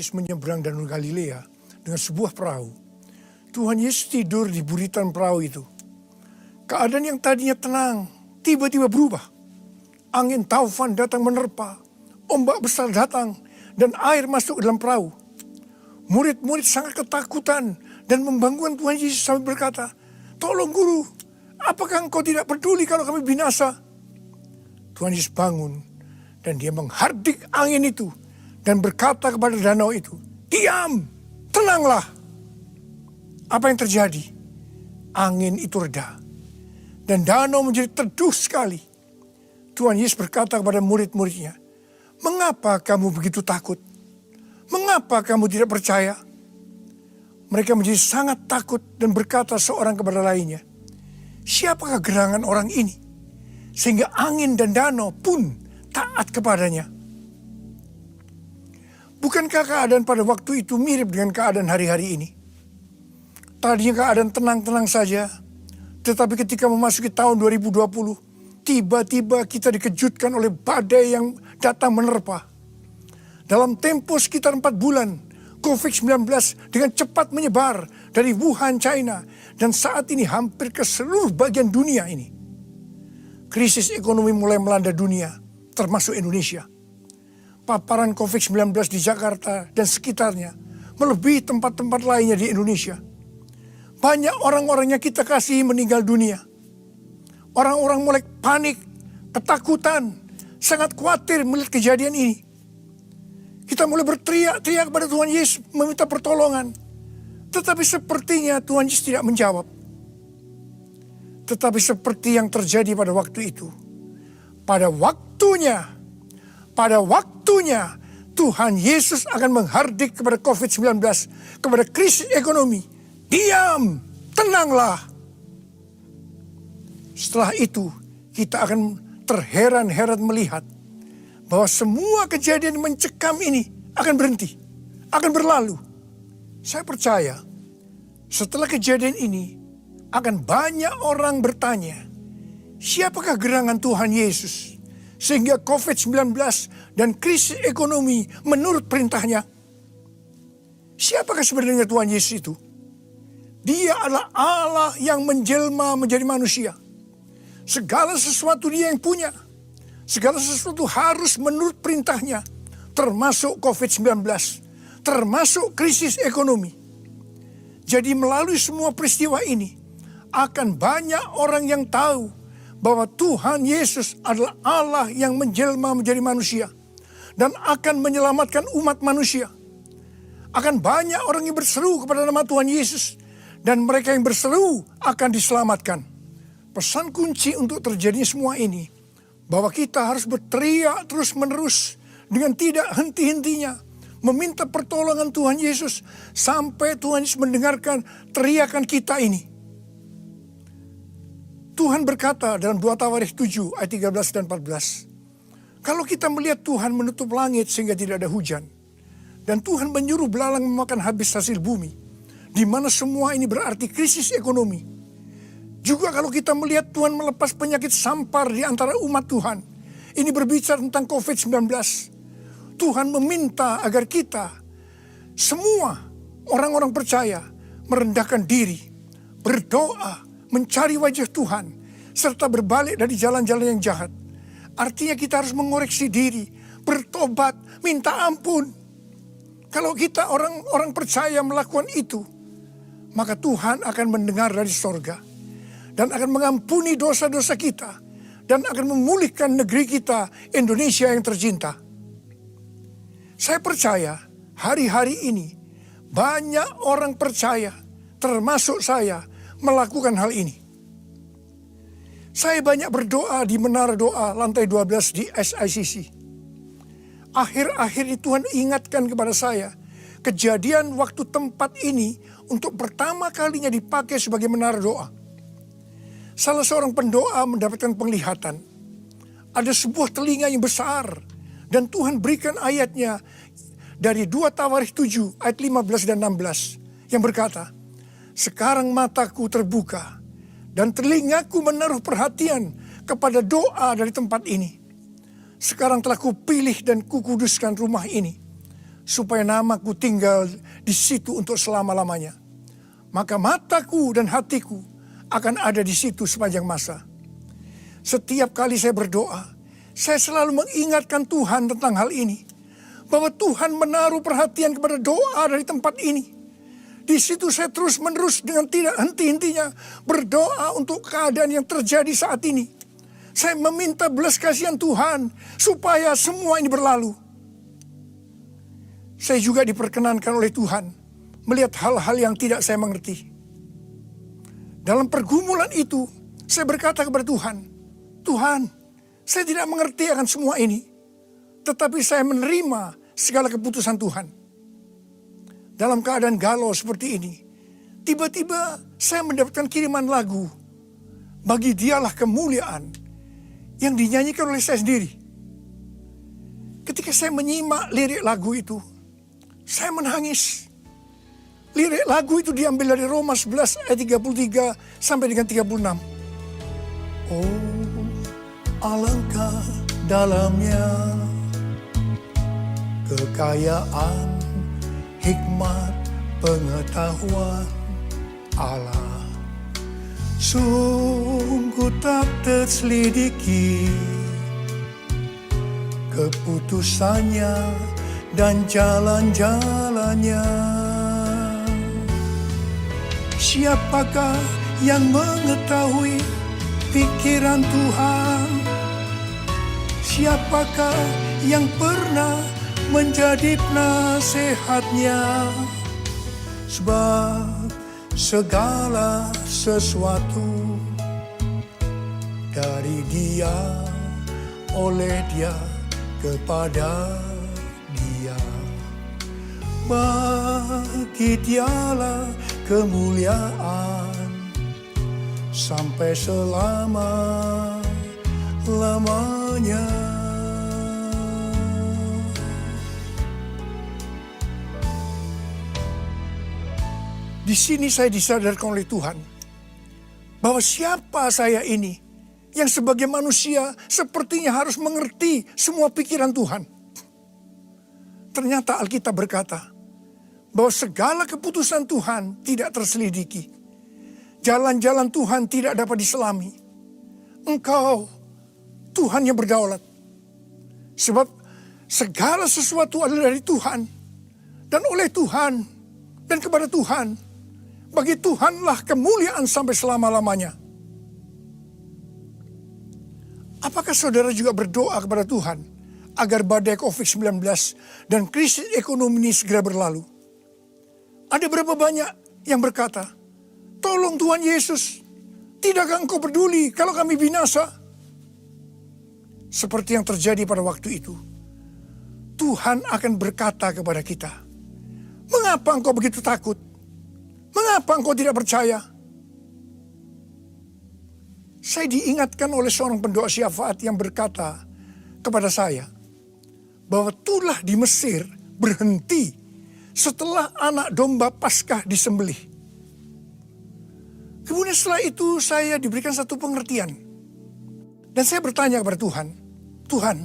Yesus menyeberang Danau Galilea dengan sebuah perahu. Tuhan Yesus tidur di buritan perahu itu. Keadaan yang tadinya tenang tiba-tiba berubah. Angin taufan datang menerpa, ombak besar datang, dan air masuk ke dalam perahu. Murid-murid sangat ketakutan dan membangunkan Tuhan Yesus sambil berkata, "Tolong guru, apakah engkau tidak peduli kalau kami binasa?" Tuhan Yesus bangun dan dia menghardik angin itu dan berkata kepada danau itu, "Diam, tenanglah." Apa yang terjadi? Angin itu reda dan danau menjadi teduh sekali. Tuhan Yesus berkata kepada murid-muridnya, "Mengapa kamu begitu takut? Mengapa kamu tidak percaya?" Mereka menjadi sangat takut dan berkata seorang kepada lainnya, "Siapakah gerangan orang ini? Sehingga angin dan danau pun taat kepadanya." Bukankah keadaan pada waktu itu mirip dengan keadaan hari-hari ini? Tadinya keadaan tenang-tenang saja, tetapi ketika memasuki tahun 2020, tiba-tiba kita dikejutkan oleh badai yang datang menerpa. Dalam tempo sekitar 4 bulan, COVID-19 dengan cepat menyebar dari Wuhan, China, dan saat ini hampir ke seluruh bagian dunia ini. Krisis ekonomi mulai melanda dunia, termasuk Indonesia. Paparan COVID-19 di Jakarta dan sekitarnya melebihi tempat-tempat lainnya di Indonesia. Banyak orang-orang yang kita kasihi meninggal dunia. Orang-orang mulai panik, ketakutan, sangat khawatir melihat kejadian ini. Kita mulai berteriak-teriak kepada Tuhan Yesus meminta pertolongan. Tetapi sepertinya Tuhan Yesus tidak menjawab. Tetapi seperti yang terjadi pada waktu itu. Pada waktunya Tuhan Yesus akan menghardik kepada COVID-19, kepada krisis ekonomi. "Diam, tenanglah." Setelah itu kita akan terheran-heran melihat bahwa semua kejadian mencekam ini akan berhenti, akan berlalu. Saya percaya setelah kejadian ini akan banyak orang bertanya, siapakah gerangan Tuhan Yesus sehingga COVID-19 dan krisis ekonomi menurut perintahnya? Siapakah sebenarnya Tuhan Yesus itu? Dia adalah Allah yang menjelma menjadi manusia. Segala sesuatu dia yang punya. Segala sesuatu harus menurut perintahnya. Termasuk COVID-19. Termasuk krisis ekonomi. Jadi melalui semua peristiwa ini, akan banyak orang yang tahu bahwa Tuhan Yesus adalah Allah yang menjelma menjadi manusia. Dan akan menyelamatkan umat manusia. Akan banyak orang yang berseru kepada nama Tuhan Yesus. Dan mereka yang berseru akan diselamatkan. Pesan kunci untuk terjadinya semua ini, bahwa kita harus berteriak terus-menerus dengan tidak henti-hentinya, meminta pertolongan Tuhan Yesus sampai Tuhan Yesus mendengarkan teriakan kita ini. Tuhan berkata dalam 2 Tawarikh 7 ayat 13 dan 14, kalau kita melihat Tuhan menutup langit sehingga tidak ada hujan, dan Tuhan menyuruh belalang memakan habis hasil bumi, di mana semua ini berarti krisis ekonomi. Juga kalau kita melihat Tuhan melepas penyakit sampar di antara umat Tuhan. Ini berbicara tentang COVID-19. Tuhan meminta agar kita, semua orang-orang percaya, merendahkan diri, berdoa, mencari wajah Tuhan, serta berbalik dari jalan-jalan yang jahat. Artinya kita harus mengoreksi diri, bertobat, minta ampun. Kalau kita orang-orang percaya melakukan itu, maka Tuhan akan mendengar dari sorga. Dan akan mengampuni dosa-dosa kita. Dan akan memulihkan negeri kita, Indonesia yang tercinta. Saya percaya hari-hari ini banyak orang percaya, termasuk saya, melakukan hal ini. Saya banyak berdoa di menara doa lantai 12 di SICC. Akhir-akhir ini Tuhan ingatkan kepada saya, kejadian waktu tempat ini untuk pertama kalinya dipakai sebagai menara doa. Salah seorang pendoa mendapatkan penglihatan. Ada sebuah telinga yang besar. Dan Tuhan berikan ayatnya dari 2 Tawarikh 7 ayat 15 dan 16. Yang berkata, sekarang mataku terbuka dan telingaku menaruh perhatian kepada doa dari tempat ini. Sekarang telah kupilih dan kukuduskan rumah ini supaya namaku tinggal di situ untuk selama-lamanya. Maka mataku dan hatiku akan ada di situ sepanjang masa. Setiap kali saya berdoa, saya selalu mengingatkan Tuhan tentang hal ini. Bahwa Tuhan menaruh perhatian kepada doa dari tempat ini. Di situ saya terus-menerus dengan tidak henti-hentinya berdoa untuk keadaan yang terjadi saat ini. Saya meminta belas kasihan Tuhan supaya semua ini berlalu. Saya juga diperkenankan oleh Tuhan melihat hal-hal yang tidak saya mengerti. Dalam pergumulan itu, saya berkata kepada Tuhan, Tuhan, saya tidak mengerti akan semua ini, tetapi saya menerima segala keputusan Tuhan. Dalam keadaan galau seperti ini, tiba-tiba saya mendapatkan kiriman lagu, Bagi Dialah Kemuliaan, yang dinyanyikan oleh saya sendiri. Ketika saya menyimak lirik lagu itu, saya menangis. Lirik lagu itu diambil dari Roma 11 ayat 33 sampai dengan 36. Oh, alangkah dalamnya kekayaan, hikmat, pengetahuan Allah. Sungguh tak terselidiki keputusannya dan jalan-jalannya. Siapakah yang mengetahui pikiran Tuhan? Siapakah yang pernah menjadi penasehatnya? Sebab segala sesuatu dari Dia, oleh Dia, kepada Dia. Bagi Dialah kemuliaan sampai selama-lamanya. Di sini saya disadarkan oleh Tuhan bahwa siapa saya ini yang sebagai manusia sepertinya harus mengerti semua pikiran Tuhan. Ternyata Alkitab berkata bahwa segala keputusan Tuhan tidak terselidiki. Jalan-jalan Tuhan tidak dapat diselami. Engkau Tuhan yang berdaulat. Sebab segala sesuatu adalah dari Tuhan dan oleh Tuhan dan kepada Tuhan. Bagi Tuhanlah kemuliaan sampai selama-lamanya. Apakah saudara juga berdoa kepada Tuhan agar badai COVID-19 dan krisis ekonomi ini segera berlalu? Ada berapa banyak yang berkata, tolong Tuhan Yesus, tidakkah Engkau peduli kalau kami binasa? Seperti yang terjadi pada waktu itu. Tuhan akan berkata kepada kita, mengapa engkau begitu takut? Mengapa engkau tidak percaya? Saya diingatkan oleh seorang pendoa syafaat yang berkata kepada saya bahwa tulah di Mesir berhenti setelah anak domba Paskah disembelih. Kemudian setelah itu saya diberikan satu pengertian. Dan saya bertanya kepada Tuhan, Tuhan,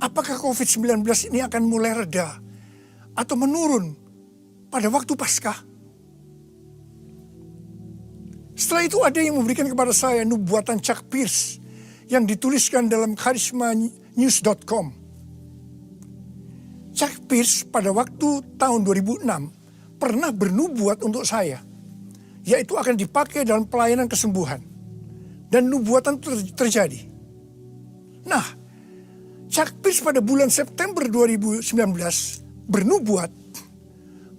apakah COVID-19 ini akan mulai reda atau menurun pada waktu Paskah? Setelah itu ada yang memberikan kepada saya nubuatan Chuck Pierce yang dituliskan dalam charismanews.com. Chuck Pierce pada waktu tahun 2006 pernah bernubuat untuk saya, yaitu akan dipakai dalam pelayanan kesembuhan. Dan nubuatan terjadi. Nah, Chuck Pierce pada bulan September 2019 bernubuat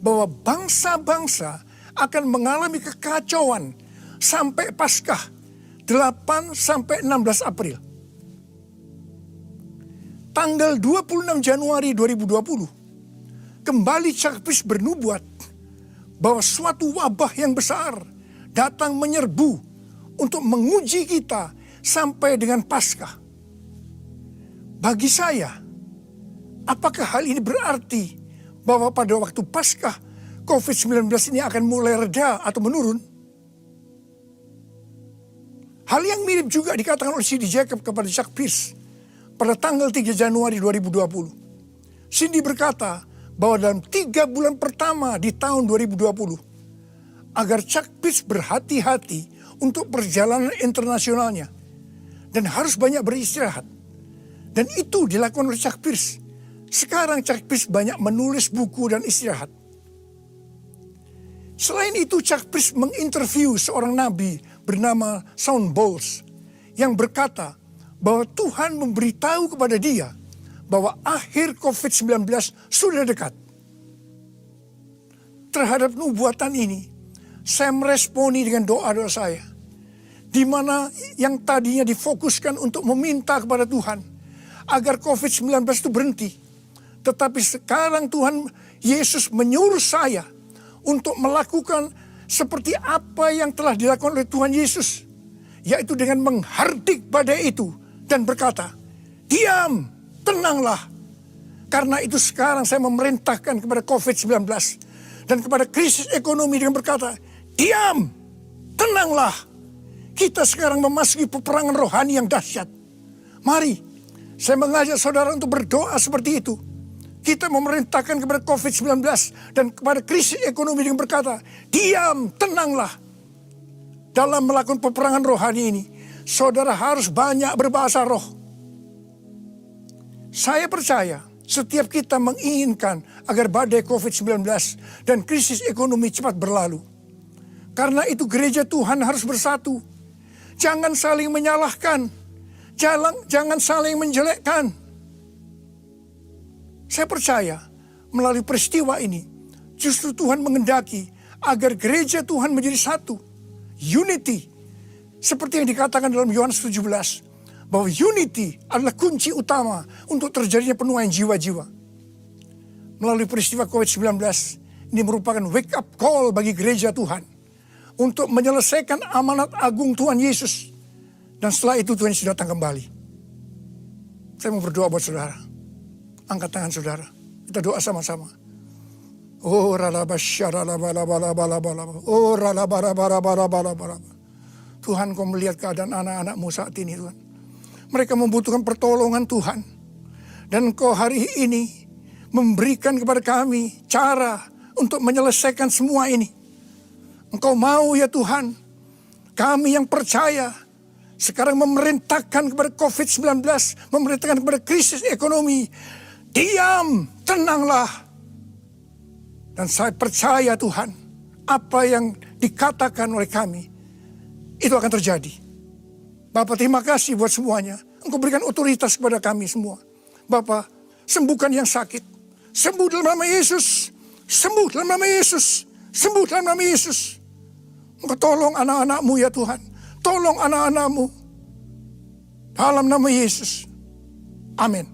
bahwa bangsa-bangsa akan mengalami kekacauan sampai Paskah 8 sampai 16 April. Tanggal 26 Januari 2020, kembali Chuck Pierce bernubuat bahwa suatu wabah yang besar datang menyerbu untuk menguji kita sampai dengan Paskah. Bagi saya, apakah hal ini berarti bahwa pada waktu Paskah COVID-19 ini akan mulai reda atau menurun? Hal yang mirip juga dikatakan oleh Cindy Jacob kepada Chuck Pierce pada tanggal 3 Januari 2020. Cindy berkata bahwa dalam 3 bulan pertama di tahun 2020, agar Chuck Pierce berhati-hati untuk perjalanan internasionalnya dan harus banyak beristirahat. Dan itu dilakukan oleh Chuck Pierce. Sekarang Chuck Pierce banyak menulis buku dan istirahat. Selain itu, Chuck Pierce menginterview seorang nabi bernama Shawn Bolz yang berkata bahwa Tuhan memberitahu kepada dia bahwa akhir COVID-19 sudah dekat. Terhadap nubuatan ini, saya meresponi dengan doa-doa saya. Di mana yang tadinya difokuskan untuk meminta kepada Tuhan agar COVID-19 itu berhenti. Tetapi sekarang Tuhan Yesus menyuruh saya untuk melakukan seperti apa yang telah dilakukan oleh Tuhan Yesus. Yaitu dengan menghardik badai itu dan berkata, diam, tenanglah. Karena itu sekarang saya memerintahkan kepada COVID-19 dan kepada krisis ekonomi dengan berkata, diam, tenanglah. Kita sekarang memasuki peperangan rohani yang dahsyat. Mari, saya mengajak saudara untuk berdoa seperti itu. Kita memerintahkan kepada COVID-19 dan kepada krisis ekonomi dengan berkata, diam, tenanglah. Dalam melakukan peperangan rohani ini, saudara harus banyak berbahasa roh. Saya percaya setiap kita menginginkan agar badai COVID-19 dan krisis ekonomi cepat berlalu. Karena itu gereja Tuhan harus bersatu. Jangan saling menyalahkan. Jangan saling menjelekkan. Saya percaya melalui peristiwa ini justru Tuhan mengendaki agar gereja Tuhan menjadi satu. Unity. Seperti yang dikatakan dalam Yohanes 17. Bahwa unity adalah kunci utama untuk terjadinya penuaian jiwa-jiwa. Melalui peristiwa COVID-19 ini merupakan wake up call bagi gereja Tuhan. Untuk menyelesaikan amanat agung Tuhan Yesus. Dan setelah itu Tuhan Yesus datang kembali. Saya mau berdoa buat saudara. Angkat tangan saudara. Kita doa sama-sama. Oh Tuhan, kau melihat keadaan anak-anakmu saat ini Tuhan. Mereka membutuhkan pertolongan Tuhan. Dan kau hari ini memberikan kepada kami cara untuk menyelesaikan semua ini. Engkau mau ya Tuhan, kami yang percaya sekarang memerintahkan kepada COVID-19, memerintahkan kepada krisis ekonomi. Diam, tenanglah. Dan saya percaya Tuhan, apa yang dikatakan oleh kami, itu akan terjadi. Bapak terima kasih buat semuanya. Engkau berikan otoritas kepada kami semua. Bapak, sembuhkan yang sakit. Sembuh dalam nama Yesus. Sembuh dalam nama Yesus. Sembuh dalam nama Yesus. Engkau tolong anak-anakmu ya Tuhan. Tolong anak-anakmu. Dalam nama Yesus. Amin.